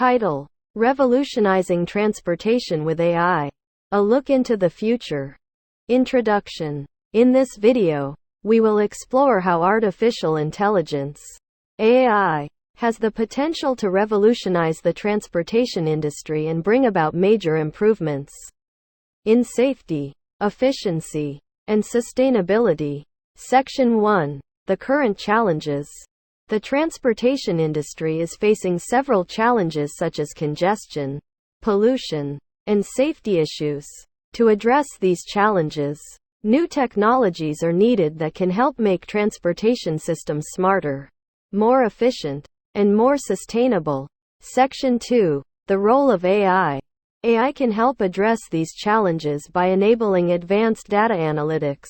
Title: Revolutionizing Transportation with AI. A look into the future. Introduction. In this video, we will explore how artificial intelligence, AI, has the potential to revolutionize the transportation industry and bring about major improvements in safety, efficiency, and sustainability. Section 1. The current challenges. The transportation industry is facing several challenges such as congestion, pollution, and safety issues. To address these challenges, new technologies are needed that can help make transportation systems smarter, more efficient, and more sustainable. Section 2. The role of AI. AI can help address these challenges by enabling advanced data analytics,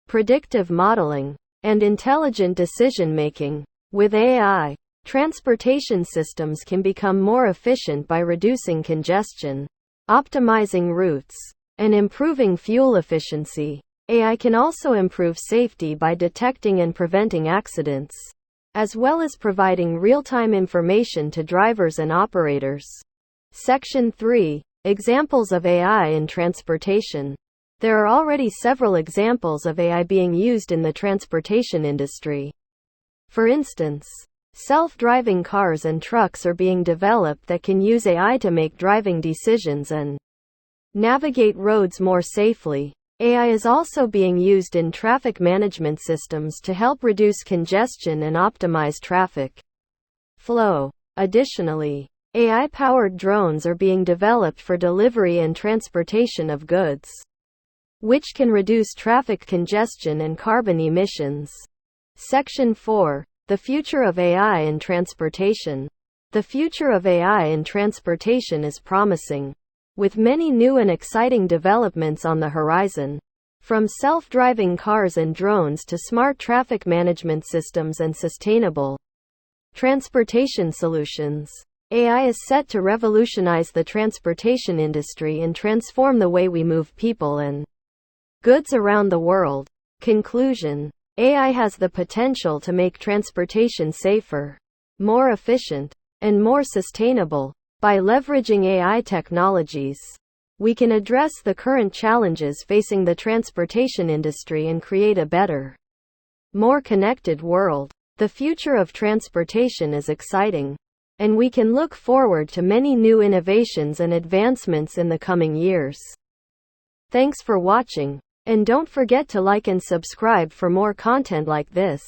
predictive modeling, and intelligent decision-making. With AI, transportation systems can become more efficient by reducing congestion, optimizing routes, and improving fuel efficiency. AI can also improve safety by detecting and preventing accidents, as well as providing real-time information to drivers and operators. Section 3. Examples of AI in transportation. There are already several examples of AI being used in the transportation industry. For instance, self-driving cars and trucks are being developed that can use AI to make driving decisions and navigate roads more safely. AI is also being used in traffic management systems to help reduce congestion and optimize traffic flow. Additionally, AI-powered drones are being developed for delivery and transportation of goods, which can reduce traffic congestion and carbon emissions. Section 4. The future of AI in transportation. The future of AI in transportation is promising, with many new and exciting developments on the horizon. From self-driving cars and drones to smart traffic management systems and sustainable transportation solutions, AI is set to revolutionize the transportation industry and transform the way we move people and goods around the world. Conclusion. AI has the potential to make transportation safer, more efficient, and more sustainable. By leveraging AI technologies, we can address the current challenges facing the transportation industry and create a better, more connected world. The future of transportation is exciting, and we can look forward to many new innovations and advancements in the coming years. Thanks for watching. And don't forget to like and subscribe for more content like this.